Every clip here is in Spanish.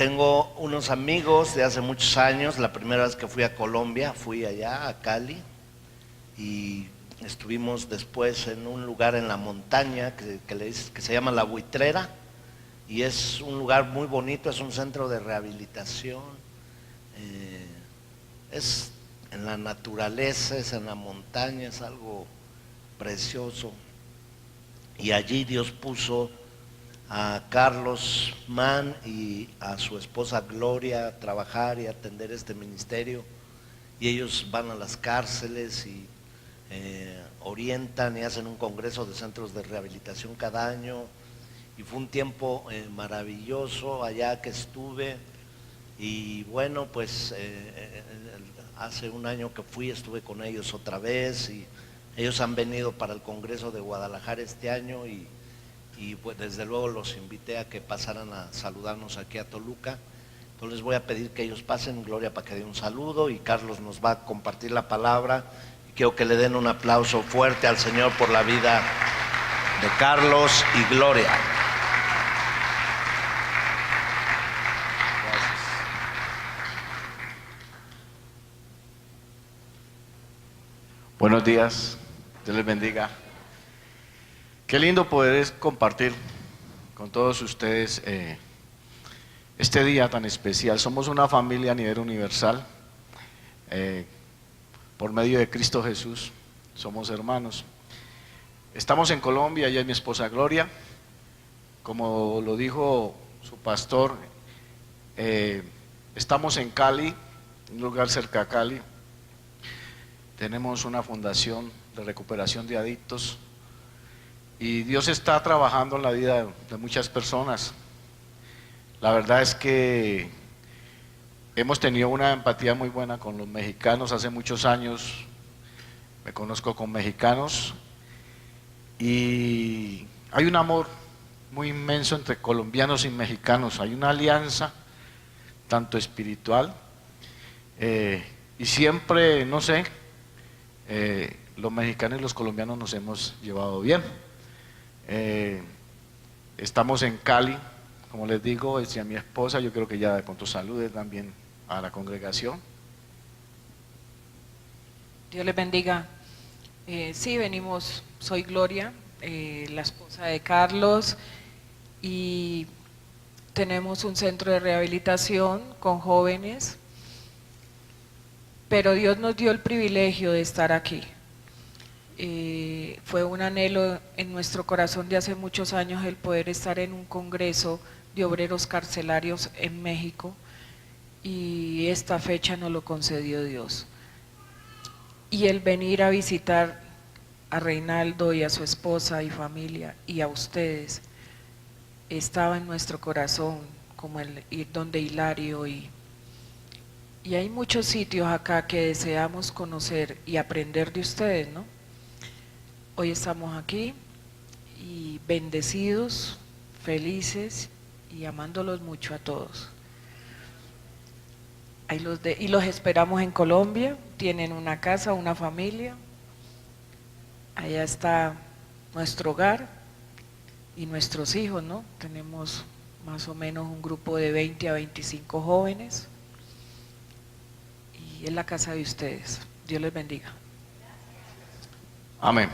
tengo unos amigos de hace muchos años. La primera vez que fui a Colombia, fui allá a Cali y estuvimos después en un lugar en la montaña que se llama La Buitrera, y es un lugar muy bonito, es un centro de rehabilitación, es en la naturaleza, es en la montaña, es algo precioso. Y allí Dios puso a Carlos Mann y a su esposa Gloria a trabajar y atender este ministerio, y ellos van a las cárceles y orientan y hacen un congreso de centros de rehabilitación cada año, y fue un tiempo maravilloso allá que estuve. Y bueno, pues hace un año que fui, estuve con ellos otra vez, y ellos han venido para el Congreso de Guadalajara este año, y pues desde luego los invité a que pasaran a saludarnos aquí a Toluca. Entonces les voy a pedir que ellos pasen, Gloria, para que dé un saludo, y Carlos nos va a compartir la palabra. Y quiero que le den un aplauso fuerte al Señor por la vida de Carlos y Gloria. Buenos días, Dios les bendiga. Qué lindo poder compartir con todos ustedes este día tan especial. Somos una familia a nivel universal, por medio de Cristo Jesús, somos hermanos. Estamos en Colombia, ella es mi esposa Gloria. Como lo dijo su pastor, estamos en Cali, un lugar cerca a Cali. Tenemos una fundación de recuperación de adictos, y Dios está trabajando en la vida de muchas personas. La verdad es que hemos tenido una empatía muy buena con los mexicanos. Hace muchos años me conozco con mexicanos y hay un amor muy inmenso entre colombianos y mexicanos. Hay una alianza tanto espiritual y siempre, no sé, los mexicanos y los colombianos nos hemos llevado bien. Estamos en Cali, como les digo, decía mi esposa, yo creo que ya de pronto salude también a la congregación. Dios les bendiga. Sí, venimos, soy Gloria, la esposa de Carlos, y tenemos un centro de rehabilitación con jóvenes, pero Dios nos dio el privilegio de estar aquí. Fue un anhelo en nuestro corazón de hace muchos años el poder estar en un congreso de obreros carcelarios en México, y esta fecha nos lo concedió Dios. Y el venir a visitar a Reinaldo y a su esposa y familia y a ustedes estaba en nuestro corazón, como el ir donde Hilario, y hay muchos sitios acá que deseamos conocer y aprender de ustedes, ¿no? Hoy estamos aquí y bendecidos, felices y amándolos mucho a todos. Y los esperamos en Colombia, tienen una casa, una familia, allá está nuestro hogar y nuestros hijos, ¿no? Tenemos más o menos un grupo de 20 a 25 jóvenes, y es la casa de ustedes. Dios les bendiga. Amén.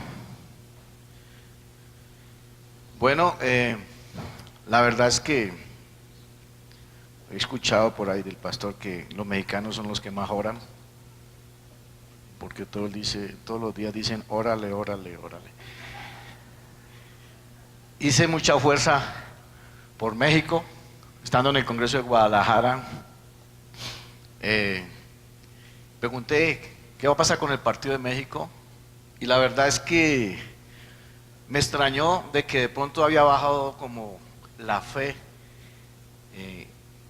Bueno, la verdad es que he escuchado por ahí del pastor que los mexicanos son los que más oran, porque todos los días dicen órale, órale, órale. Hice mucha fuerza por México, estando en el Congreso de Guadalajara. Pregunté qué va a pasar con el partido de México, y la verdad es que me extrañó de que de pronto había bajado como la fe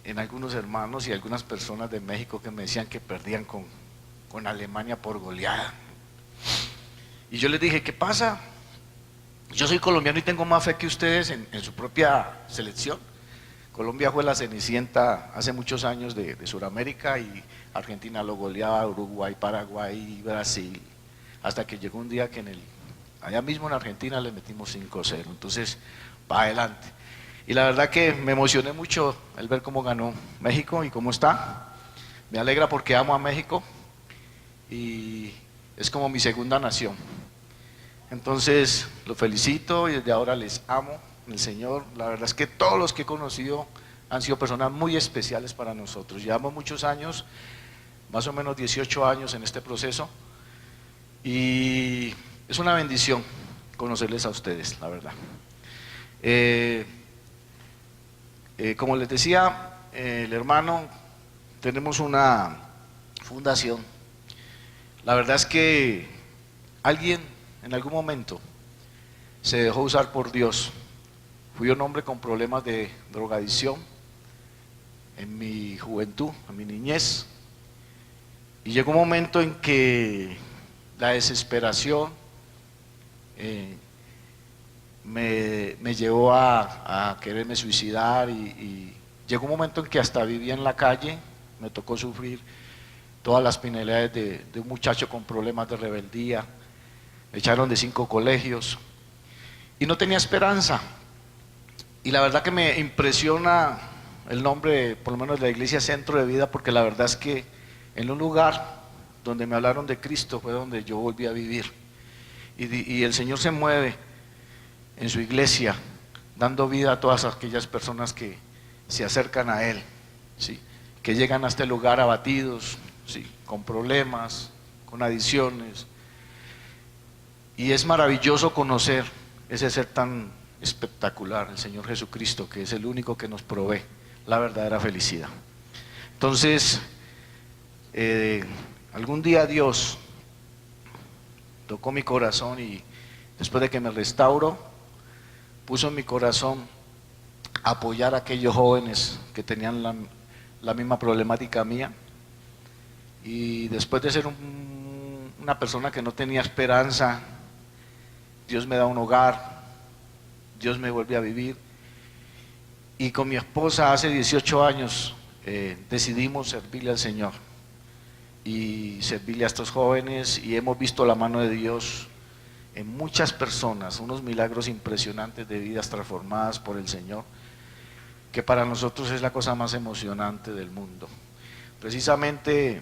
en algunos hermanos y algunas personas de México que me decían que perdían con Alemania por goleada. Y yo les dije, ¿qué pasa? Yo soy colombiano y tengo más fe que ustedes en su propia selección. Colombia fue la cenicienta hace muchos años de Sudamérica, y Argentina lo goleaba, Uruguay, Paraguay, Brasil, hasta que llegó un día que allá mismo en Argentina le metimos 5-0, entonces para adelante. Y la verdad que me emocioné mucho al ver cómo ganó México y cómo está. Me alegra porque amo a México y es como mi segunda nación. Entonces, los felicito y desde ahora les amo en el Señor. La verdad es que todos los que he conocido han sido personas muy especiales para nosotros. Llevamos muchos años, más o menos 18 años en este proceso, y es una bendición conocerles a ustedes, la verdad. Como les decía el hermano, tenemos una fundación. La verdad es que alguien en algún momento se dejó usar por Dios. Fui un hombre con problemas de drogadicción en mi juventud, en mi niñez, y llegó un momento en que la desesperación me llevó a quererme suicidar y llegó un momento en que hasta vivía en la calle. Me tocó sufrir todas las penalidades de un muchacho con problemas de rebeldía. Me echaron de 5 colegios y no tenía esperanza. Y la verdad que me impresiona el nombre, por lo menos de la iglesia Centro de Vida, porque la verdad es que en un lugar donde me hablaron de Cristo fue donde yo volví a vivir. Y el Señor se mueve en su iglesia, dando vida a todas aquellas personas que se acercan a Él, ¿sí? Que llegan a este lugar abatidos, ¿sí? Con problemas, con adicciones. Y es maravilloso conocer ese ser tan espectacular, el Señor Jesucristo, que es el único que nos provee la verdadera felicidad. Entonces, algún día Dios tocó mi corazón y después de que me restauró, puso en mi corazón apoyar a aquellos jóvenes que tenían la misma problemática mía. Y después de ser una persona que no tenía esperanza, Dios me da un hogar, Dios me vuelve a vivir. Y con mi esposa hace 18 años decidimos servirle al Señor y servirle a estos jóvenes, y hemos visto la mano de Dios en muchas personas, unos milagros impresionantes de vidas transformadas por el Señor, que para nosotros es la cosa más emocionante del mundo. Precisamente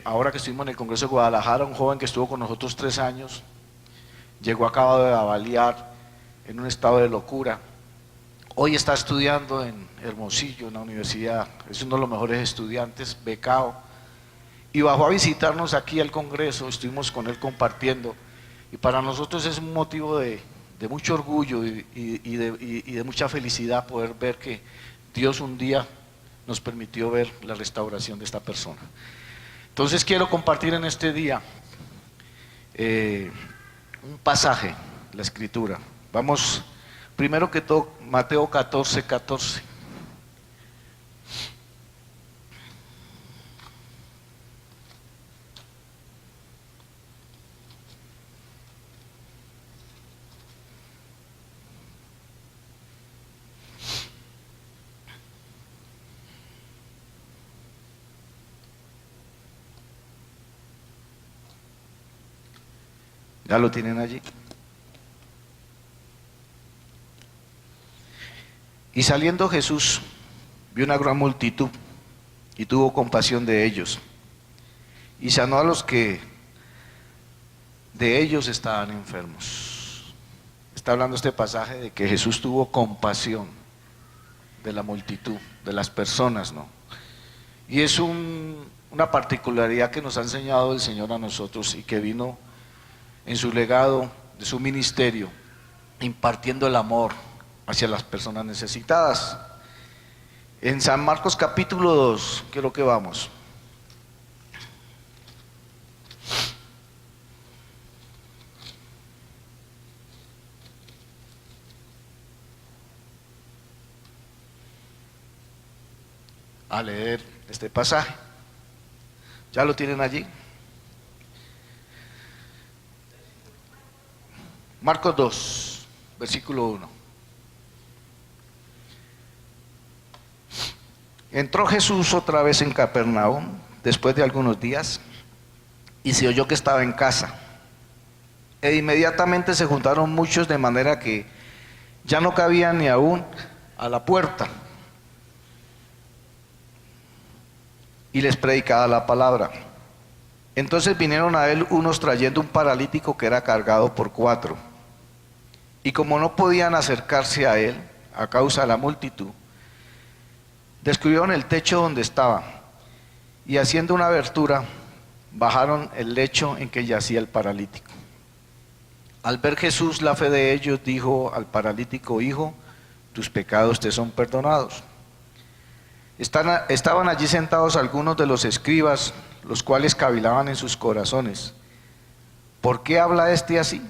ahora que estuvimos en el Congreso de Guadalajara, un joven que estuvo con nosotros 3 años, llegó acabado de avaliar en un estado de locura. Hoy está estudiando en Hermosillo, en la universidad, es uno de los mejores estudiantes, becado, y bajó a visitarnos aquí al Congreso. Estuvimos con él compartiendo, y para nosotros es un motivo de mucho orgullo y de mucha felicidad poder ver que Dios un día nos permitió ver la restauración de esta persona. Entonces quiero compartir en este día un pasaje, la Escritura. Vamos, primero que todo, Mateo 14:14. ¿Ya lo tienen allí? Y saliendo Jesús, vio una gran multitud y tuvo compasión de ellos, y sanó a los que de ellos estaban enfermos. Está hablando este pasaje de que Jesús tuvo compasión de la multitud, de las personas, ¿no? Y es una particularidad que nos ha enseñado el Señor a nosotros y que vino en su legado de su ministerio, impartiendo el amor hacia las personas necesitadas. En San Marcos capítulo 2, quiero que vamos. A leer este pasaje. ¿Ya lo tienen allí? Marcos 2, versículo 1. Entró Jesús otra vez en Capernaum después de algunos días y se oyó que estaba en casa. E inmediatamente se juntaron muchos, de manera que ya no cabían ni aún a la puerta y les predicaba la palabra. Entonces vinieron a él unos trayendo un paralítico que era cargado por 4. Y como no podían acercarse a él a causa de la multitud, descubrieron el techo donde estaba y haciendo una abertura bajaron el lecho en que yacía el paralítico. Al ver Jesús la fe de ellos, dijo al paralítico: hijo, tus pecados te son perdonados. Estaban allí sentados algunos de los escribas, los cuales cavilaban en sus corazones: ¿por qué habla este así?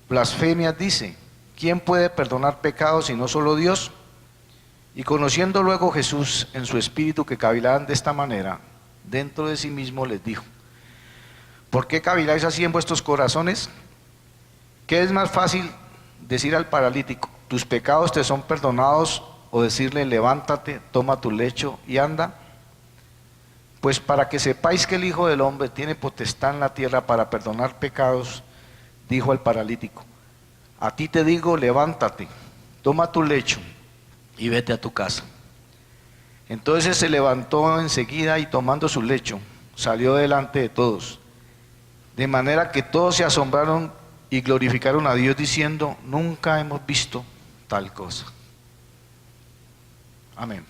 Blasfemias dice. ¿Quién puede perdonar pecados sino solo Dios? Y conociendo luego Jesús en su espíritu que cavilaban de esta manera, dentro de sí mismo les dijo: ¿por qué caviláis así en vuestros corazones? ¿Qué es más fácil decir al paralítico: tus pecados te son perdonados, o decirle: levántate, toma tu lecho y anda? Pues para que sepáis que el Hijo del Hombre tiene potestad en la tierra para perdonar pecados, dijo al paralítico: a ti te digo, levántate, toma tu lecho y vete a tu casa. Entonces se levantó enseguida y tomando su lecho, salió delante de todos, de manera que todos se asombraron y glorificaron a Dios diciendo: nunca hemos visto tal cosa. Amén.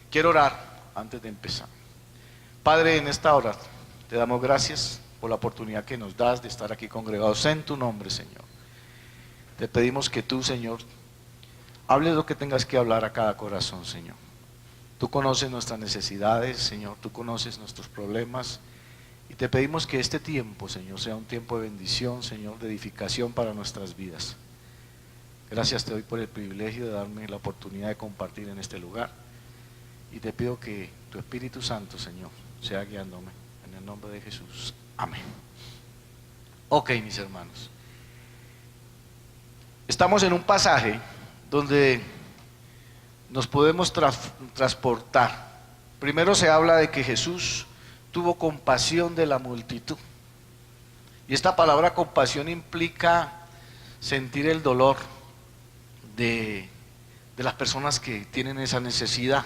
Quiero orar antes de empezar. Padre, en esta hora te damos gracias por la oportunidad que nos das de estar aquí congregados en tu nombre, Señor. Te pedimos que tú, Señor, hables lo que tengas que hablar a cada corazón, Señor. Tú conoces nuestras necesidades, Señor, tú conoces nuestros problemas, y te pedimos que este tiempo, Señor, sea un tiempo de bendición, Señor, de edificación para nuestras vidas. Gracias te doy por el privilegio de darme la oportunidad de compartir en este lugar, y te pido que tu Espíritu Santo, Señor, sea guiándome, en el nombre de Jesús. Amén. Ok, mis hermanos. Estamos en un pasaje donde nos podemos transportar. Primero se habla de que Jesús tuvo compasión de la multitud. Y esta palabra compasión implica sentir el dolor de las personas que tienen esa necesidad.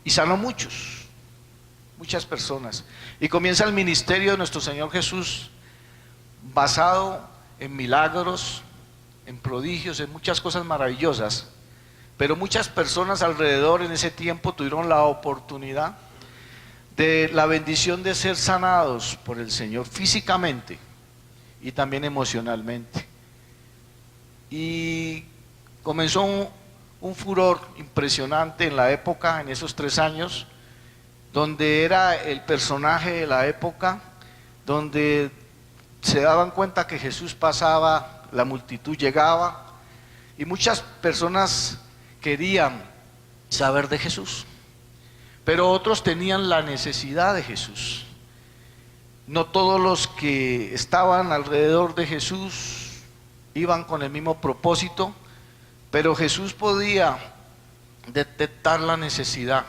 Y sanó muchas personas. Y comienza el ministerio de nuestro Señor Jesús basado en milagros, en prodigios, en muchas cosas maravillosas, pero muchas personas alrededor en ese tiempo tuvieron la oportunidad de la bendición de ser sanados por el Señor físicamente y también emocionalmente. Y comenzó un furor impresionante en la época, en esos 3 años, donde era el personaje de la época, donde se daban cuenta que Jesús pasaba, la multitud llegaba y muchas personas querían saber de Jesús, pero otros tenían la necesidad de Jesús. No todos los que estaban alrededor de Jesús iban con el mismo propósito, pero Jesús podía detectar la necesidad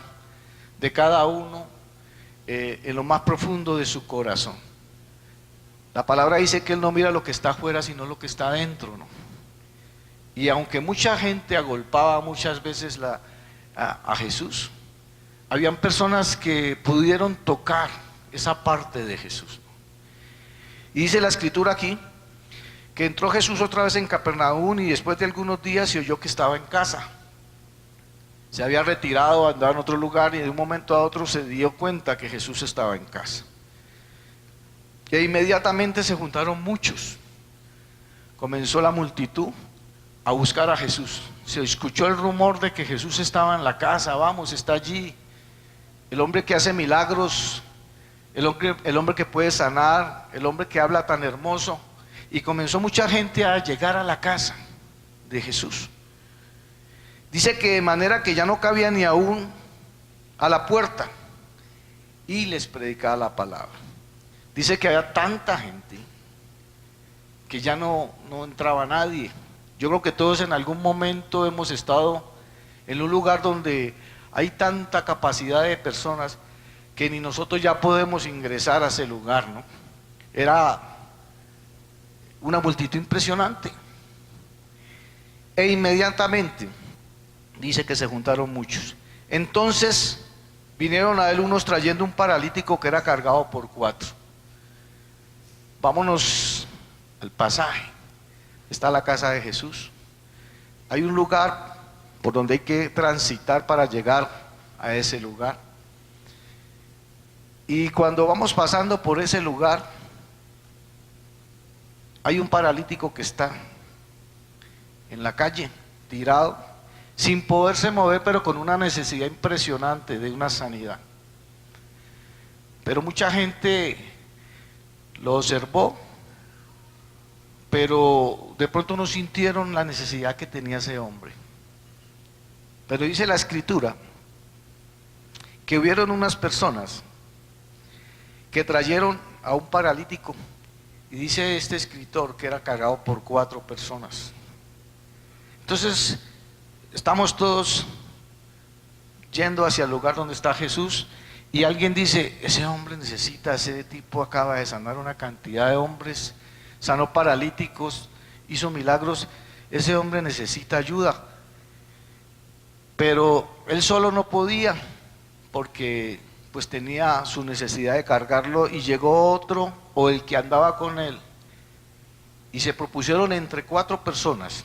de cada uno en lo más profundo de su corazón. La palabra dice que Él no mira lo que está afuera, sino lo que está adentro, ¿no? Y aunque mucha gente agolpaba muchas veces a Jesús, habían personas que pudieron tocar esa parte de Jesús. Y dice la escritura aquí, que entró Jesús otra vez en Capernaum y después de algunos días se oyó que estaba en casa. Se había retirado, andaba en otro lugar y de un momento a otro se dio cuenta que Jesús estaba en casa. E inmediatamente se juntaron muchos. Comenzó la multitud a buscar a Jesús. Se escuchó el rumor de que Jesús estaba en la casa. Vamos, está allí. El hombre que hace milagros, el hombre que puede sanar, el hombre que habla tan hermoso. Y comenzó mucha gente a llegar a la casa de Jesús. Dice que de manera que ya no cabía ni aún a la puerta y les predicaba la palabra. Dice que había tanta gente que ya no entraba nadie. Yo creo que todos en algún momento hemos estado en un lugar donde hay tanta capacidad de personas que ni nosotros ya podemos ingresar a ese lugar, ¿no? Era una multitud impresionante. E inmediatamente dice que se juntaron muchos. Entonces vinieron a él unos trayendo un paralítico que era cargado por 4. Vámonos al pasaje. Está la casa de Jesús. Hay un lugar por donde hay que transitar para llegar a ese lugar. Y cuando vamos pasando por ese lugar, hay un paralítico que está en la calle, tirado, sin poderse mover, pero con una necesidad impresionante de una sanidad. Pero mucha gente lo observó, pero de pronto no sintieron la necesidad que tenía ese hombre. Pero dice la escritura que hubieron unas personas que trajeron a un paralítico, y dice este escritor que era cargado por 4 personas. Entonces estamos todos yendo hacia el lugar donde está Jesús, y alguien dice: ese hombre necesita, ese tipo acaba de sanar una cantidad de hombres, sanó paralíticos, hizo milagros, ese hombre necesita ayuda. Pero él solo no podía, porque pues tenía su necesidad de cargarlo, y llegó otro, o el que andaba con él, y se propusieron entre 4 personas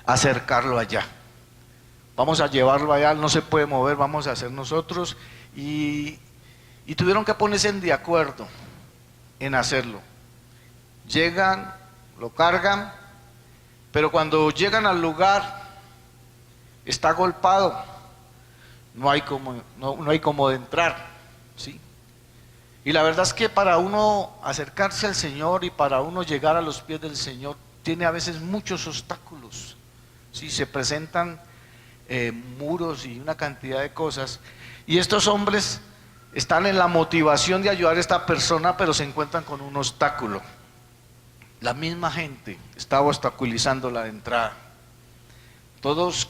acercarlo allá. Vamos a llevarlo allá, él no se puede mover, vamos a hacer nosotros, y tuvieron que ponerse de acuerdo en hacerlo. Llegan, lo cargan, pero cuando llegan al lugar está golpeado, no hay como de entrar, ¿sí? Y la verdad es que para uno acercarse al Señor y para uno llegar a los pies del Señor tiene a veces muchos obstáculos, ¿sí? Se presentan muros y una cantidad de cosas, y estos hombres están en la motivación de ayudar a esta persona, pero se encuentran con un obstáculo. La misma gente estaba obstaculizando la entrada. Todos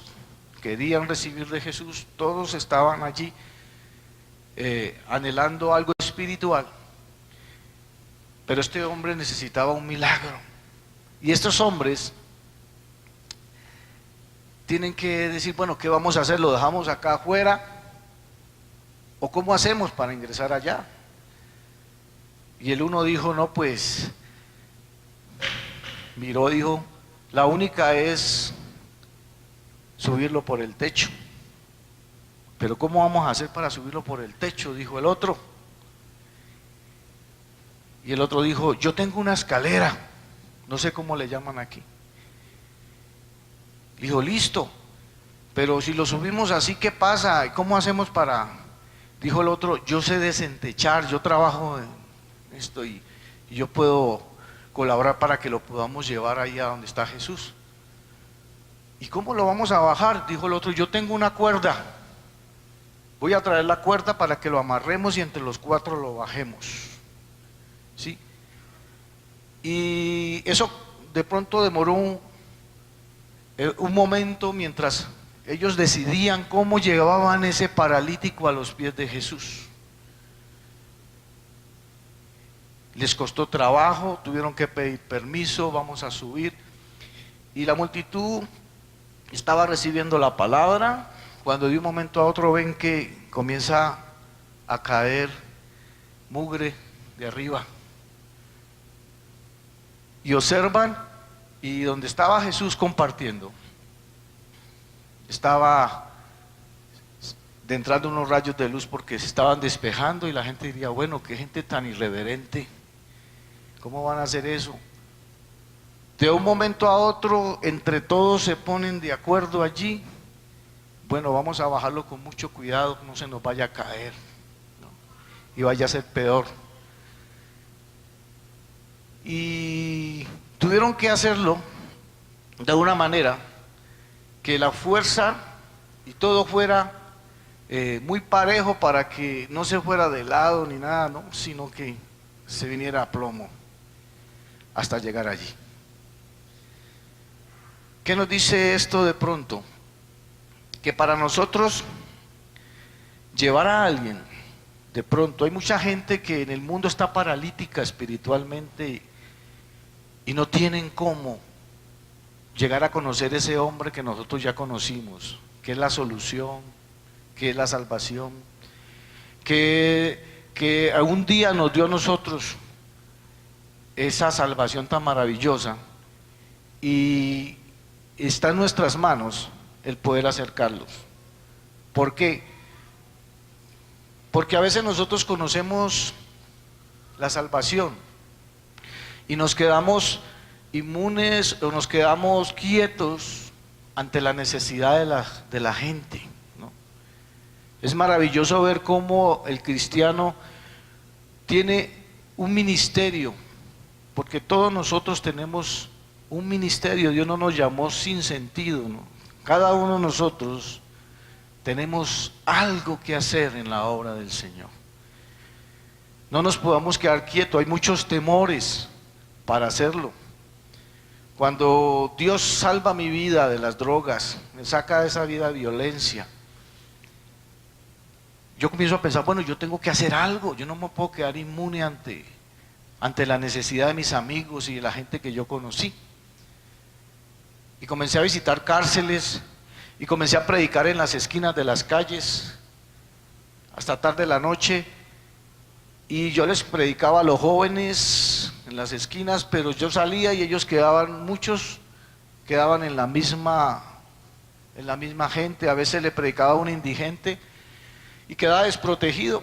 querían recibir de Jesús, todos estaban allí anhelando algo espiritual, pero este hombre necesitaba un milagro, y estos hombres tienen que decir: bueno, ¿qué vamos a hacer? ¿Lo dejamos acá afuera? ¿O cómo hacemos para ingresar allá? Y el uno dijo: no, pues miró, dijo: la única es subirlo por el techo. Pero ¿cómo vamos a hacer para subirlo por el techo?, dijo el otro. Y el otro dijo: yo tengo una escalera, no sé cómo le llaman aquí. Dijo: listo, pero si lo subimos así, ¿qué pasa? ¿Cómo hacemos para...? Dijo el otro: yo sé desentechar, yo trabajo en esto, y yo puedo colaborar para que lo podamos llevar ahí a donde está Jesús. ¿Y cómo lo vamos a bajar? Dijo el otro: yo tengo una cuerda, voy a traer la cuerda para que lo amarremos y entre los 4 lo bajemos, ¿sí? Y eso de pronto demoró un momento mientras ellos decidían cómo llevaban ese paralítico a los pies de Jesús. Les costó trabajo, tuvieron que pedir permiso, vamos a subir, y la multitud estaba recibiendo la palabra, cuando de un momento a otro ven que comienza a caer mugre de arriba, y observan, y donde estaba Jesús compartiendo, estaba entrando unos rayos de luz, porque se estaban despejando, y la gente diría: bueno, qué gente tan irreverente, ¿cómo van a hacer eso? De un momento a otro, entre todos se ponen de acuerdo allí: bueno, vamos a bajarlo con mucho cuidado, no se nos vaya a caer, ¿no? Y vaya a ser peor. Y tuvieron que hacerlo de una manera que la fuerza y todo fuera muy parejo, para que no se fuera de lado ni nada, ¿no?, sino que se viniera a plomo hasta llegar allí. ¿Qué nos dice esto de pronto? Que para nosotros llevar a alguien, de pronto hay mucha gente que en el mundo está paralítica espiritualmente, y no tienen cómo llegar a conocer ese hombre que nosotros ya conocimos, que es la solución, que es la salvación, que algún día nos dio a nosotros esa salvación tan maravillosa, y está en nuestras manos el poder acercarlos. ¿Por qué? Porque a veces nosotros conocemos la salvación y nos quedamos inmunes o nos quedamos quietos ante la necesidad de la gente, ¿no? Es maravilloso ver cómo el cristiano tiene un ministerio, porque todos nosotros tenemos un ministerio. Dios no nos llamó sin sentido, ¿no? Cada uno de nosotros tenemos algo que hacer en la obra del Señor. No nos podamos quedar quietos, hay muchos temores para hacerlo. Cuando Dios salva mi vida de las drogas, me saca de esa vida de violencia, yo comienzo a pensar, bueno, yo tengo que hacer algo, yo no me puedo quedar inmune ante la necesidad de mis amigos y de la gente que yo conocí. Y comencé a visitar cárceles y comencé a predicar en las esquinas de las calles hasta tarde de la noche, y yo les predicaba a los jóvenes en las esquinas, pero yo salía y ellos quedaban, muchos quedaban en la misma gente. A veces le predicaba a un indigente y quedaba desprotegido.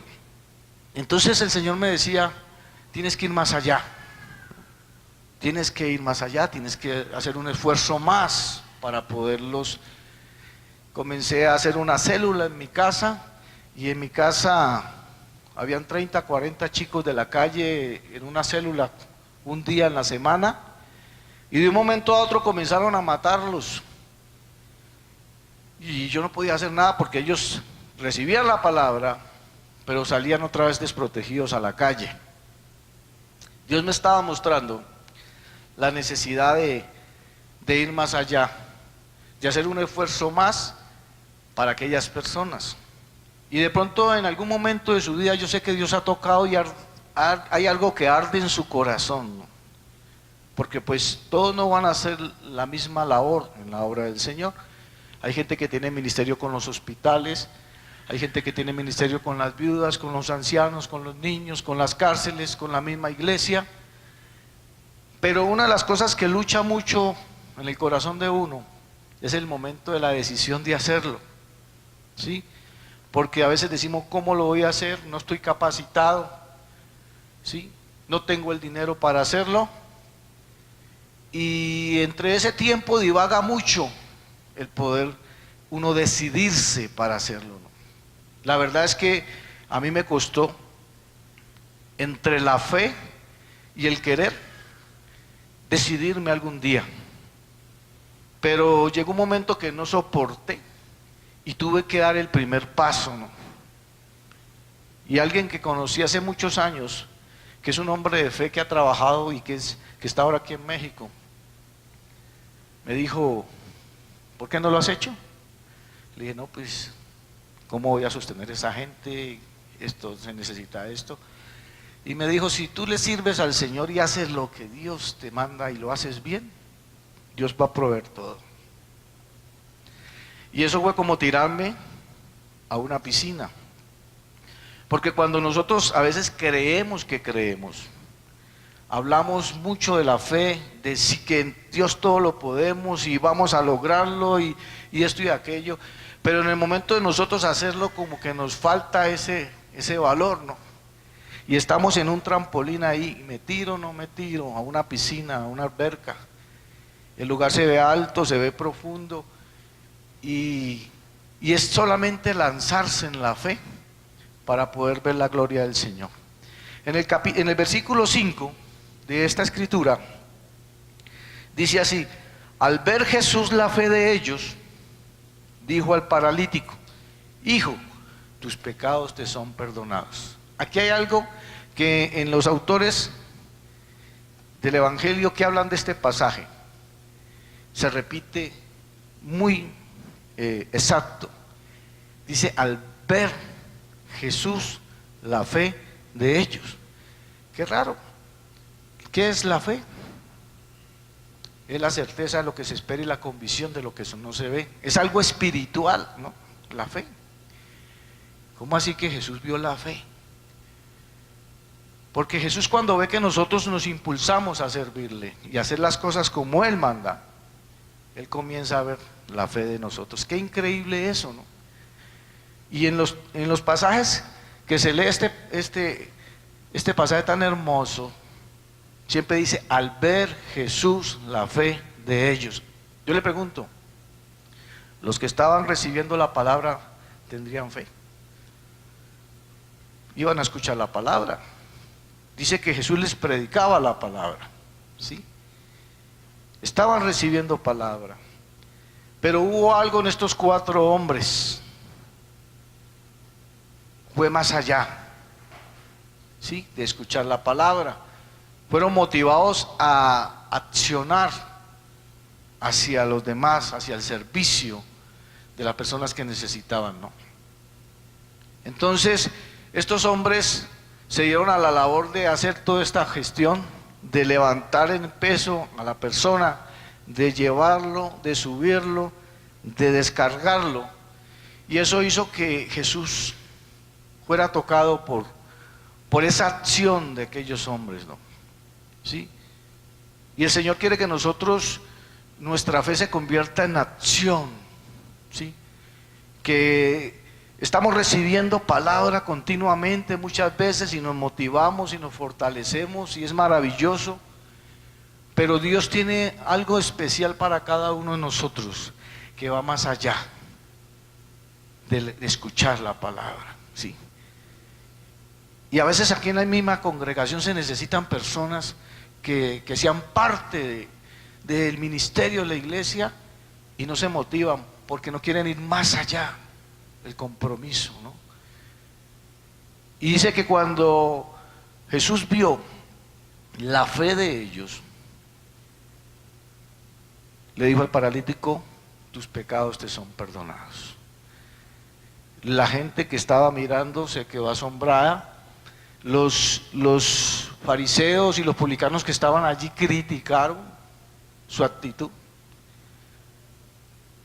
Entonces el Señor me decía, tienes que ir más allá, tienes que ir más allá, tienes que hacer un esfuerzo más para poderlos. Comencé a hacer una célula en mi casa, y en mi casa habían 30, 40 chicos de la calle en una célula un día en la semana, y de un momento a otro comenzaron a matarlos, y yo no podía hacer nada porque ellos recibían la palabra, pero salían otra vez desprotegidos a la calle. Dios me estaba mostrando la necesidad de ir más allá, de hacer un esfuerzo más para aquellas personas. Y de pronto en algún momento de su vida yo sé que Dios ha tocado y hay algo que arde en su corazón, ¿no? Porque pues todos no van a hacer la misma labor en la obra del Señor. Hay gente que tiene ministerio con los hospitales, hay gente que tiene ministerio con las viudas, con los ancianos, con los niños, con las cárceles, con la misma iglesia. Pero una de las cosas que lucha mucho en el corazón de uno es el momento de la decisión de hacerlo, ¿sí? Porque a veces decimos, ¿cómo lo voy a hacer? No estoy capacitado, ¿sí? No tengo el dinero para hacerlo. Y entre ese tiempo divaga mucho el poder uno decidirse para hacerlo, ¿no? La verdad es que a mí me costó, entre la fe y el querer, decidirme algún día. Pero llegó un momento que no soporté y tuve que dar el primer paso, ¿no? Y alguien que conocí hace muchos años, que es un hombre de fe que ha trabajado y que está ahora aquí en México, me dijo, ¿por qué no lo has hecho? Le dije, no, pues, ¿cómo voy a sostener a esa gente? Esto, se necesita esto. Y me dijo, si tú le sirves al Señor y haces lo que Dios te manda y lo haces bien, Dios va a proveer todo. Y eso fue como tirarme a una piscina. Porque cuando nosotros a veces creemos que creemos, hablamos mucho de la fe, de que en Dios todo lo podemos y vamos a lograrlo y esto y aquello, pero en el momento de nosotros hacerlo como que nos falta ese valor, ¿no? Y estamos en un trampolín ahí, me tiro, no me tiro, a una piscina, a una alberca. El lugar se ve alto, se ve profundo, y es solamente lanzarse en la fe para poder ver la gloria del Señor. En el versículo 5 de esta escritura dice así: al ver Jesús la fe de ellos, dijo al paralítico, hijo, tus pecados te son perdonados. Aquí hay algo que en los autores del Evangelio que hablan de este pasaje se repite muy exacto. Dice, al ver Jesús la fe de ellos. Qué raro. ¿Qué es la fe? es la certeza de lo que se espera y la convicción de lo que no se ve. Es algo espiritual, ¿no? La fe. ¿Cómo así que Jesús vio la fe? Porque Jesús, cuando ve que nosotros nos impulsamos a servirle y a hacer las cosas como Él manda, Él comienza a ver la fe de nosotros. Qué increíble eso, ¿no? Y en los pasajes que se lee este pasaje tan hermoso, siempre dice, al ver Jesús la fe de ellos. Yo le pregunto, ¿los que estaban recibiendo la palabra tendrían fe? Iban a escuchar la palabra. Dice que Jesús les predicaba la palabra, ¿sí? Estaban recibiendo palabra. Pero hubo algo en estos 4 hombres. Fue más allá, ¿sí?, de escuchar la palabra. Fueron motivados a accionar hacia los demás, hacia el servicio de las personas que necesitaban, ¿no? Entonces, estos hombres se dieron a la labor de hacer toda esta gestión, de levantar en peso a la persona, de llevarlo, de subirlo, de descargarlo. Y eso hizo que Jesús fuera tocado por esa acción de aquellos hombres, ¿no? ¿Sí? Y el Señor quiere que nosotros, nuestra fe se convierta en acción, ¿sí? Que estamos recibiendo palabra continuamente, muchas veces, y nos motivamos y nos fortalecemos, y es maravilloso, pero Dios tiene algo especial para cada uno de nosotros, que va más allá de escuchar la palabra, ¿sí? Y a veces aquí en la misma congregación se necesitan personas que sean parte del ministerio de la iglesia y no se motivan porque no quieren ir más allá del compromiso, ¿no? Y dice que cuando Jesús vio la fe de ellos, le dijo al paralítico, tus pecados te son perdonados. La gente que estaba mirando se quedó asombrada. Los fariseos y los publicanos que estaban allí criticaron su actitud.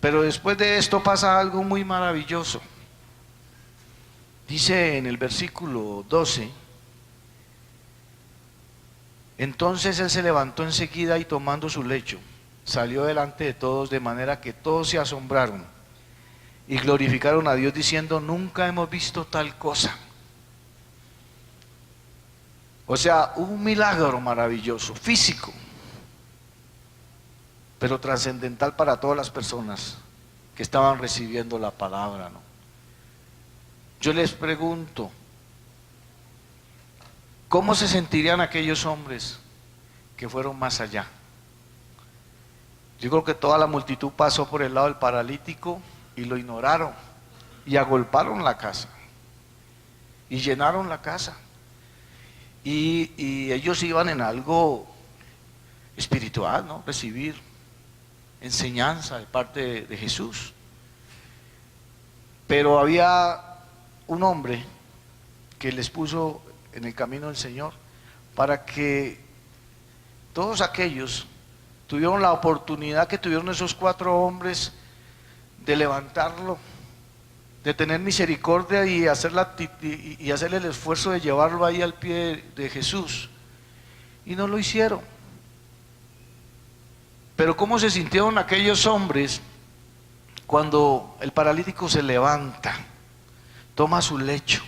Pero después de esto pasa algo muy maravilloso. Dice en el versículo 12, entonces él se levantó enseguida y tomando su lecho, salió delante de todos, de manera que todos se asombraron y glorificaron a Dios diciendo, nunca hemos visto tal cosa. O sea, un milagro maravilloso, físico, pero trascendental para todas las personas que estaban recibiendo la palabra, ¿no? Yo les pregunto, ¿cómo se sentirían aquellos hombres que fueron más allá? Yo creo que toda la multitud pasó por el lado del paralítico y lo ignoraron y agolparon la casa y llenaron la casa. Y ellos iban en algo espiritual, ¿no? Recibir enseñanza de parte de Jesús. Pero había un hombre que les puso en el camino del Señor para que todos aquellos tuvieron la oportunidad que tuvieron esos 4 hombres de levantarlo, de tener misericordia y hacer el esfuerzo de llevarlo ahí al pie de Jesús. Y no lo hicieron. Pero ¿cómo se sintieron aquellos hombres cuando el paralítico se levanta, toma su lecho,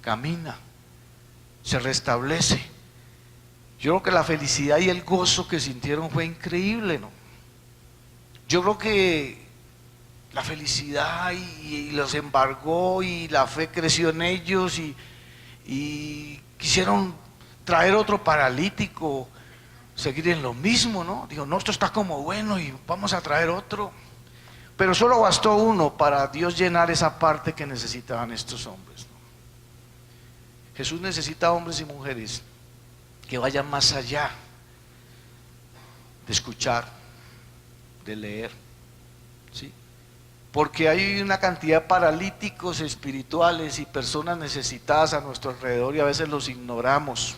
camina, se restablece? Yo creo que la felicidad y el gozo que sintieron fue increíble, ¿no? Yo creo que la felicidad y los embargó y la fe creció en ellos y quisieron traer otro paralítico, seguir en lo mismo, ¿no? Digo, no, esto está como bueno y vamos a traer otro. Pero solo bastó uno para Dios llenar esa parte que necesitaban estos hombres, ¿no? Jesús necesita hombres y mujeres que vayan más allá de escuchar, de leer, ¿sí? Porque hay una cantidad de paralíticos espirituales y personas necesitadas a nuestro alrededor y a veces los ignoramos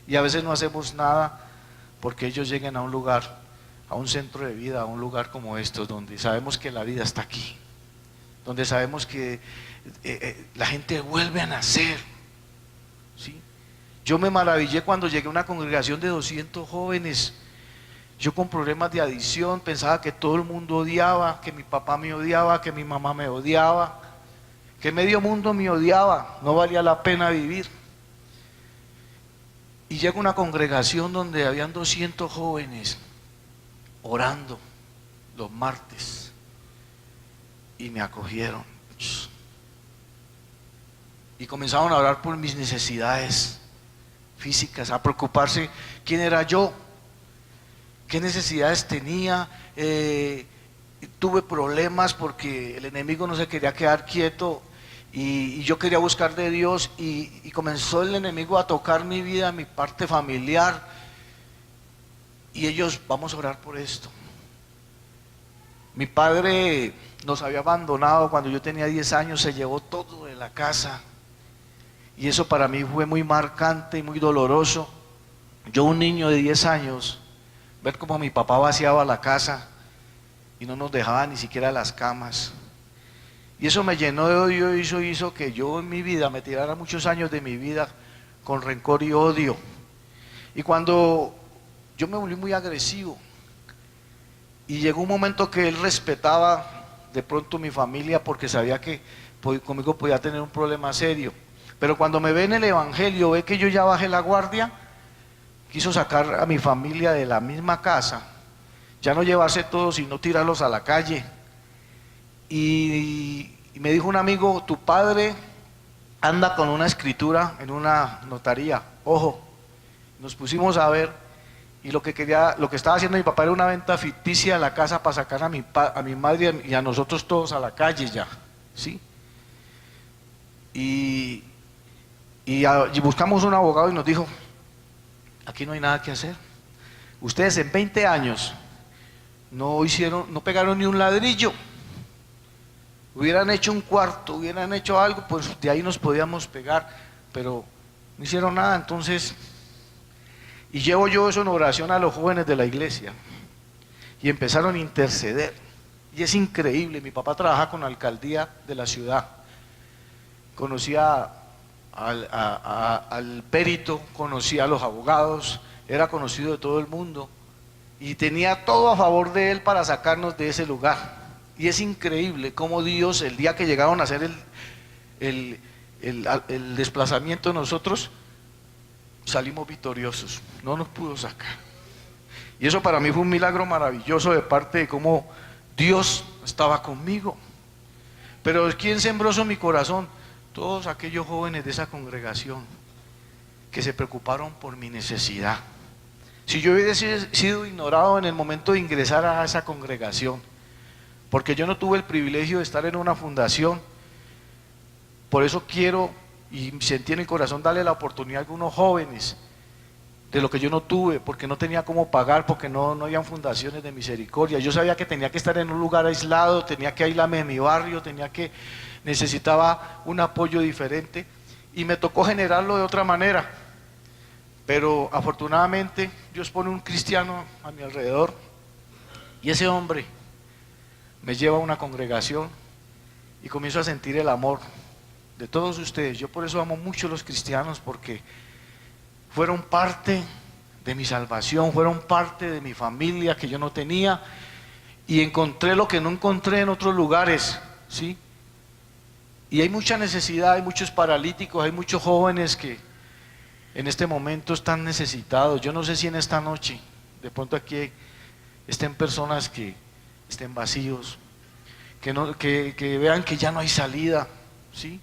y a veces no hacemos nada porque ellos lleguen a un lugar, a un centro de vida, a un lugar como estos, donde sabemos que la vida está aquí, donde sabemos que la gente vuelve a nacer, ¿sí? Yo me maravillé cuando llegué a una congregación de 200 jóvenes, yo con problemas de adicción, pensaba que todo el mundo odiaba, que mi papá me odiaba, que mi mamá me odiaba, que medio mundo me odiaba, no valía la pena vivir. Y llego a una congregación donde habían 200 jóvenes orando los martes y me acogieron y comenzaron a orar por mis necesidades físicas, a preocuparse quién era yo, qué necesidades tenía. Tuve problemas porque el enemigo no se quería quedar quieto y yo quería buscar de Dios y comenzó el enemigo a tocar mi vida, mi parte familiar, y ellos, vamos a orar por esto. Mi padre nos había abandonado cuando yo tenía 10 años, se llevó todo de la casa y eso para mí fue muy marcante y muy doloroso. Yo, un niño de 10 años, ver cómo mi papá vaciaba la casa y no nos dejaba ni siquiera las camas. Y eso me llenó de odio y eso hizo que yo en mi vida me tirara muchos años de mi vida con rencor y odio. Y cuando yo me volví muy agresivo y llegó un momento que él respetaba de pronto mi familia porque sabía que conmigo podía tener un problema serio. Pero cuando me ve en el evangelio, ve que yo ya bajé la guardia, quiso sacar a mi familia de la misma casa, ya no llevarse todos sino tirarlos a la calle. Y me dijo un amigo, tu padre anda con una escritura en una notaría, ojo. Nos pusimos a ver y lo que estaba haciendo mi papá era una venta ficticia de la casa para sacar a mi madre y a nosotros todos a la calle ya, ¿sí? Y buscamos un abogado y nos dijo, aquí no hay nada que hacer. Ustedes en 20 años no pegaron ni un ladrillo. Hubieran hecho un cuarto, hubieran hecho algo, pues de ahí nos podíamos pegar, pero no hicieron nada. Entonces, y llevo yo eso en oración a los jóvenes de la iglesia, y empezaron a interceder, y es increíble. Mi papá trabaja con la alcaldía de la ciudad, conocía al perito, conocía a los abogados, era conocido de todo el mundo, y tenía todo a favor de él para sacarnos de ese lugar. Y es increíble cómo Dios, el día que llegaron a hacer el desplazamiento de nosotros, salimos victoriosos, no nos pudo sacar. Y eso para mí fue un milagro maravilloso de parte de cómo Dios estaba conmigo. Pero ¿quién sembró eso en mi corazón? Todos aquellos jóvenes de esa congregación que se preocuparon por mi necesidad. Si yo hubiese sido ignorado en el momento de ingresar a esa congregación, porque yo no tuve el privilegio de estar en una fundación, por eso quiero y sentí en el corazón darle la oportunidad a algunos jóvenes de lo que yo no tuve, porque no tenía cómo pagar, porque no habían fundaciones de misericordia. Yo sabía que tenía que estar en un lugar aislado, tenía que aislarme de mi barrio, necesitaba un apoyo diferente y me tocó generarlo de otra manera. Pero afortunadamente Dios pone un cristiano a mi alrededor y ese hombre me lleva a una congregación y comienzo a sentir el amor de todos ustedes. Yo por eso amo mucho a los cristianos, porque fueron parte de mi salvación, fueron parte de mi familia que yo no tenía, y encontré lo que no encontré en otros lugares, ¿sí? Y hay mucha necesidad, hay muchos paralíticos, hay muchos jóvenes que en este momento están necesitados. Yo no sé si en esta noche de pronto aquí estén personas que estén vacíos, que vean que ya no hay salida, ¿sí?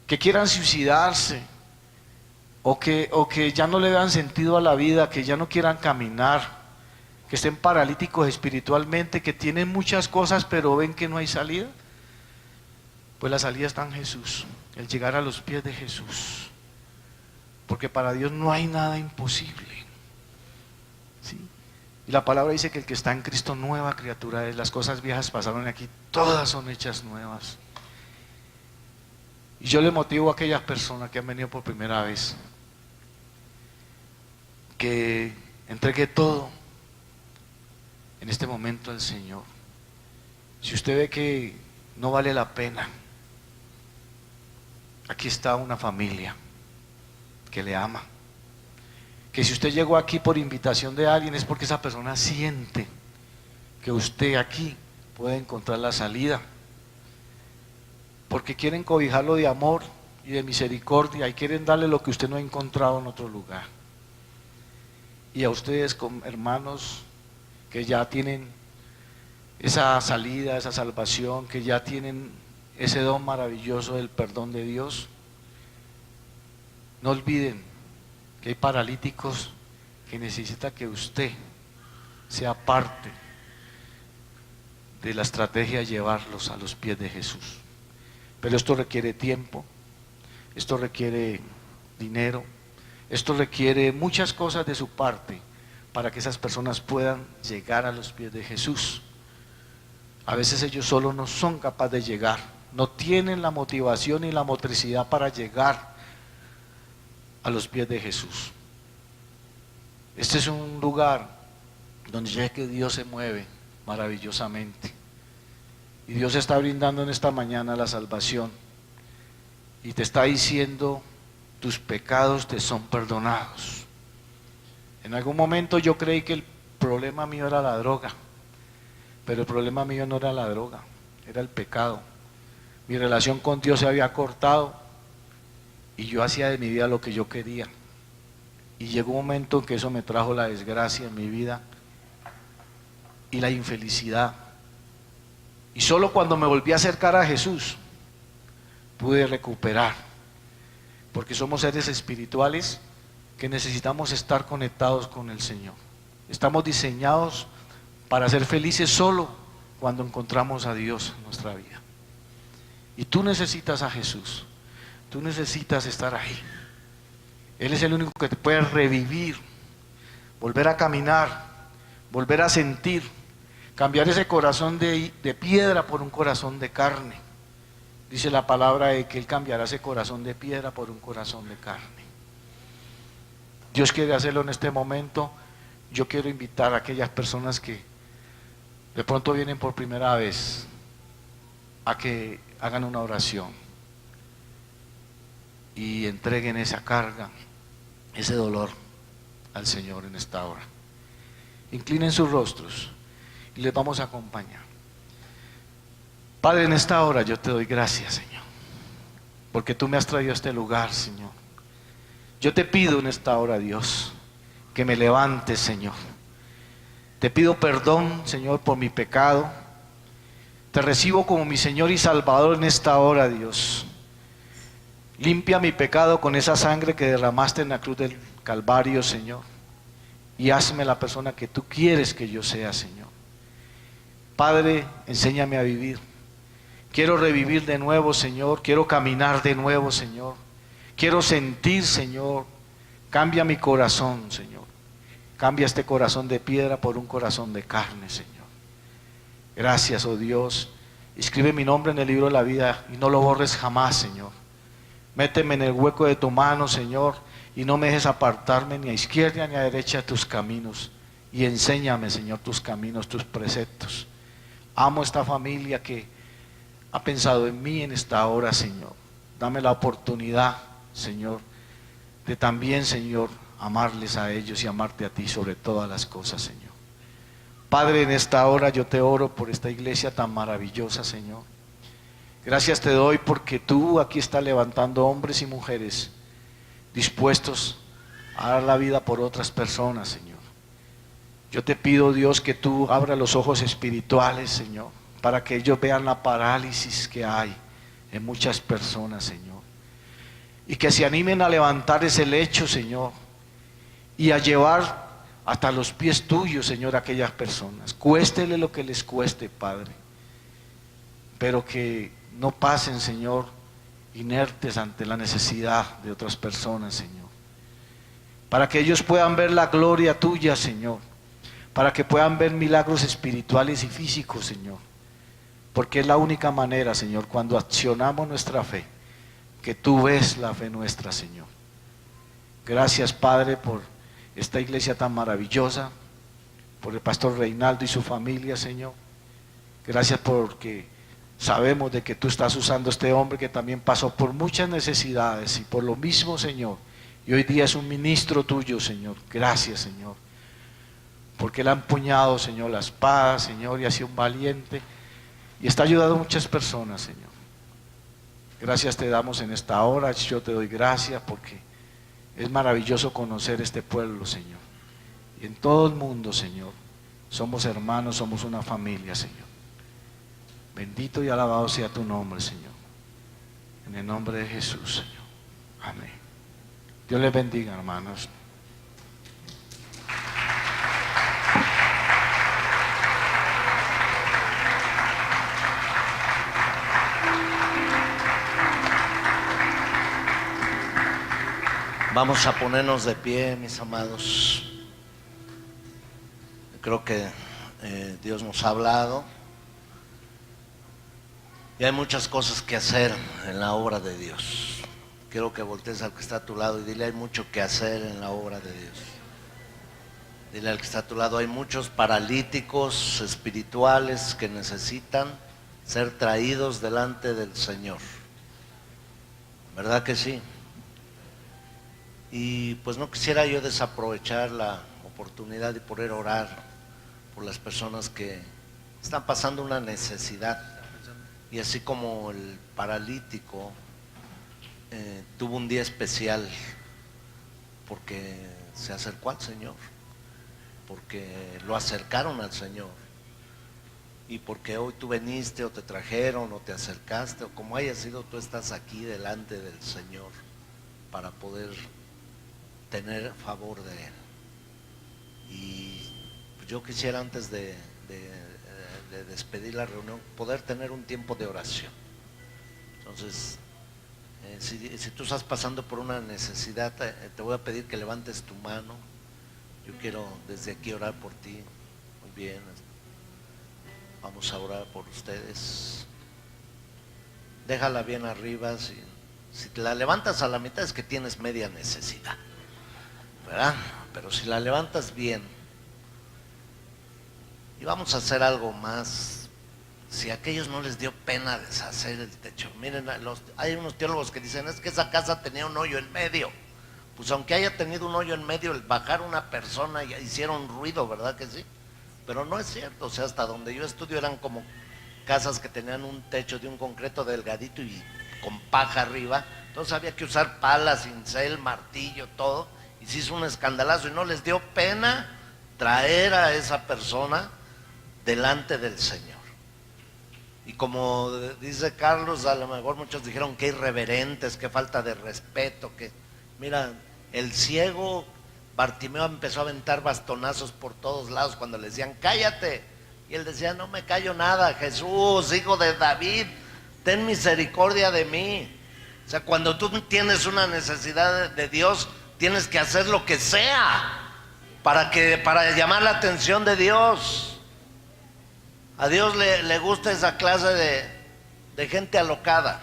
Que quieran suicidarse, o que ya no le vean sentido a la vida, que ya no quieran caminar, que estén paralíticos espiritualmente, que tienen muchas cosas pero ven que no hay salida. Pues la salida está en Jesús, el llegar a los pies de Jesús, porque para Dios no hay nada imposible, ¿sí? Y la palabra dice que el que está en Cristo, nueva criatura es. Las cosas viejas pasaron y aquí todas son hechas nuevas. Y yo le motivo a aquellas personas que han venido por primera vez, que Entregue todo en este momento al Señor. Si usted ve que no vale la pena, aquí está una familia que le ama. Que si usted llegó aquí por invitación de alguien es porque esa persona siente que usted aquí puede encontrar la salida. Porque quieren cobijarlo de amor y de misericordia y quieren darle lo que usted no ha encontrado en otro lugar. Y a ustedes, como hermanos que ya tienen esa salida, esa salvación, que ya tienen ese don maravilloso del perdón de Dios, no olviden que hay paralíticos que necesitan que usted sea parte de la estrategia de llevarlos a los pies de Jesús. Pero esto requiere tiempo, esto requiere dinero, esto requiere muchas cosas de su parte para que esas personas puedan llegar a los pies de Jesús. A veces ellos solos no son capaces de llegar, no tienen la motivación y la motricidad para llegar a los pies de Jesús. Este es un lugar donde ya que Dios se mueve maravillosamente. Y Dios está brindando en esta mañana la salvación. Y te está diciendo, tus pecados te son perdonados. En algún momento yo creí que el problema mío era la droga. Pero el problema mío no era la droga, era el pecado. Mi relación con Dios se había cortado y yo hacía de mi vida lo que yo quería. Y llegó un momento en que eso me trajo la desgracia en mi vida y la infelicidad. Y solo cuando me volví a acercar a Jesús pude recuperar, porque somos seres espirituales que necesitamos estar conectados con el Señor. Estamos diseñados para ser felices solo cuando encontramos a Dios en nuestra vida. Y tú necesitas a Jesús, tú necesitas estar ahí. Él es el único que te puede revivir, volver a caminar, volver a sentir, cambiar ese corazón de piedra por un corazón de carne. Dice la palabra de que Él cambiará ese corazón de piedra por un corazón de carne. Dios quiere hacerlo en este momento. Yo quiero invitar a aquellas personas que de pronto vienen por primera vez a que hagan una oración y entreguen esa carga, ese dolor al Señor en esta hora. Inclinen sus rostros y les vamos a acompañar. Padre, en esta hora yo te doy gracias, Señor, porque tú me has traído a este lugar, Señor. Yo te pido en esta hora, Dios, que me levantes, Señor. Te pido perdón, Señor, por mi pecado. Te recibo como mi Señor y Salvador en esta hora, Dios. Limpia mi pecado con esa sangre que derramaste en la cruz del Calvario, Señor. Y hazme la persona que tú quieres que yo sea, Señor. Padre, enséñame a vivir. Quiero revivir de nuevo, Señor. Quiero caminar de nuevo, Señor. Quiero sentir, Señor. Cambia mi corazón, Señor. Cambia este corazón de piedra por un corazón de carne, Señor. Gracias, oh Dios. Escribe mi nombre en el libro de la vida y no lo borres jamás, Señor. Méteme en el hueco de tu mano, Señor, y no me dejes apartarme ni a izquierda ni a derecha de tus caminos. Y enséñame, Señor, tus caminos, tus preceptos. Amo esta familia que ha pensado en mí en esta hora, Señor. Dame la oportunidad, Señor, de también, Señor, amarles a ellos y amarte a ti sobre todas las cosas, Señor. Padre, en esta hora yo te oro por esta iglesia tan maravillosa, Señor. Gracias te doy porque tú aquí estás levantando hombres y mujeres dispuestos a dar la vida por otras personas, Señor. Yo te pido, Dios, que tú abras los ojos espirituales, Señor, para que ellos vean la parálisis que hay en muchas personas, Señor. Y que se animen a levantar ese lecho, Señor, y a llevar hasta los pies tuyos, Señor, a aquellas personas. Cuéstele lo que les cueste, Padre. Pero que no pasen, Señor, inertes ante la necesidad de otras personas, Señor. Para que ellos puedan ver la gloria tuya, Señor. Para que puedan ver milagros espirituales y físicos, Señor. Porque es la única manera, Señor, cuando accionamos nuestra fe, que tú ves la fe nuestra, Señor. Gracias, Padre, por esta iglesia tan maravillosa, por el pastor Reinaldo y su familia, Señor. Gracias porque sabemos de que tú estás usando a este hombre que también pasó por muchas necesidades y por lo mismo, Señor. Y hoy día es un ministro tuyo, Señor. Gracias, Señor. Porque él ha empuñado, Señor, la espada, Señor, y ha sido un valiente. Y está ayudando a muchas personas, Señor. Gracias te damos en esta hora. Yo te doy gracias porque es maravilloso conocer este pueblo, Señor. Y en todo el mundo, Señor, somos hermanos, somos una familia, Señor. Bendito y alabado sea tu nombre, Señor. En el nombre de Jesús, Señor. Amén. Dios les bendiga, hermanos. Vamos a ponernos de pie, mis amados. Creo que Dios nos ha hablado y hay muchas cosas que hacer en la obra de Dios. Quiero que voltees al que está a tu lado y dile: hay mucho que hacer en la obra de Dios. Dile al que está a tu lado: hay muchos paralíticos espirituales que necesitan ser traídos delante del Señor. ¿Verdad que sí? Y pues no quisiera yo desaprovechar la oportunidad de poder orar por las personas que están pasando una necesidad. Y así como el paralítico tuvo un día especial porque se acercó al Señor, porque lo acercaron al Señor, y porque hoy tú veniste o te trajeron o te acercaste o como haya sido, tú estás aquí delante del Señor para poder tener favor de Él. Y yo quisiera, antes de despedir la reunión, poder tener un tiempo de oración. Entonces, si tú estás pasando por una necesidad, te voy a pedir que levantes tu mano. Yo quiero desde aquí orar por ti. Muy bien, vamos a orar por ustedes. Déjala bien arriba. Si te la levantas a la mitad es que tienes media necesidad, ¿verdad? Pero si la levantas bien, y vamos a hacer algo más. Si a aquellos no les dio pena deshacer el techo, miren, hay unos teólogos que dicen: es que esa casa tenía un hoyo en medio. Pues aunque haya tenido un hoyo en medio, el bajar una persona ya hicieron ruido, ¿verdad que sí? Pero no es cierto. O sea, hasta donde yo estudio eran como casas que tenían un techo de un concreto delgadito y con paja arriba. Entonces había que usar palas, cincel, martillo, todo. Y se hizo un escandalazo y no les dio pena traer a esa persona delante del Señor. Y como dice Carlos, a lo mejor muchos dijeron: que irreverentes, que falta de respeto, que mira, el ciego Bartimeo empezó a aventar bastonazos por todos lados cuando le decían: cállate, y él decía: no me callo nada, Jesús, hijo de David, ten misericordia de mí. O sea, cuando tú tienes una necesidad de Dios, tienes que hacer lo que sea para llamar la atención de Dios. A Dios le gusta esa clase de gente alocada.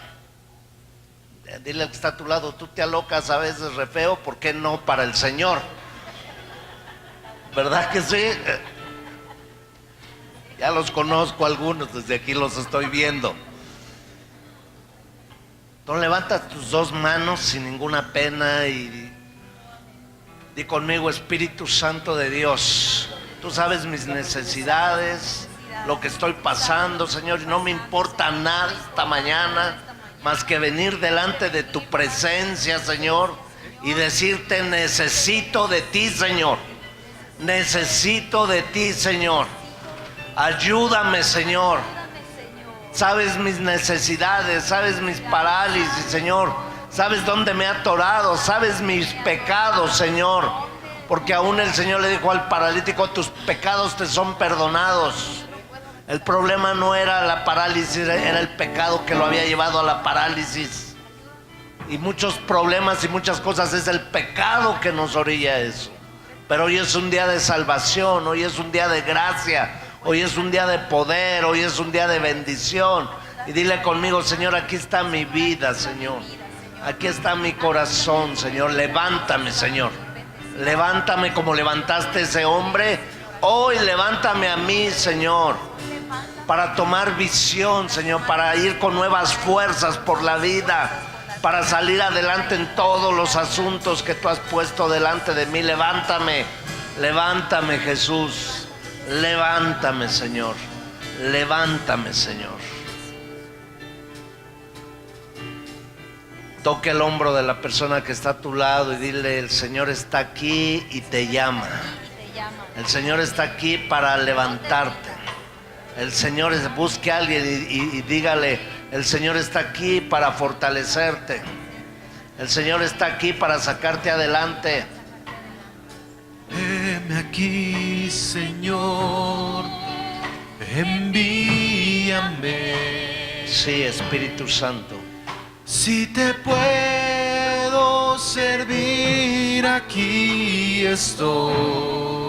Dile al que está a tu lado: tú te alocas a veces re feo, ¿por qué no para el Señor? ¿Verdad que sí? Ya los conozco algunos, desde aquí los estoy viendo. Entonces levanta tus dos manos sin ninguna pena y di conmigo: Espíritu Santo de Dios, tú sabes mis necesidades, lo que estoy pasando, Señor, y no me importa nada esta mañana más que venir delante de tu presencia, Señor, y decirte: necesito de ti, Señor, necesito de ti, Señor, ayúdame, Señor. Sabes mis necesidades, sabes mis parálisis, Señor, sabes dónde me he atorado, sabes mis pecados, Señor, porque aún el Señor le dijo al paralítico: tus pecados te son perdonados. El problema no era la parálisis, era el pecado que lo había llevado a la parálisis. Y muchos problemas y muchas cosas es el pecado que nos orilla a eso. Pero hoy es un día de salvación, hoy es un día de gracia, hoy es un día de poder, hoy es un día de bendición. Y dile conmigo: Señor, aquí está mi vida, Señor. Aquí está mi corazón, Señor. Levántame, Señor. Levántame como levantaste a ese hombre. Hoy levántame a mí, Señor, para tomar visión, Señor, para ir con nuevas fuerzas por la vida, para salir adelante en todos los asuntos que tú has puesto delante de mí. Levántame, levántame, Jesús. Levántame, Señor. Levántame, Señor. Toque el hombro de la persona que está a tu lado y dile: el Señor está aquí y te llama. El Señor está aquí para levantarte. El Señor busque a alguien y dígale: el Señor está aquí para fortalecerte. El Señor está aquí para sacarte adelante. Heme aquí, Señor, envíame. Sí, Espíritu Santo. Si te puedo servir, aquí estoy.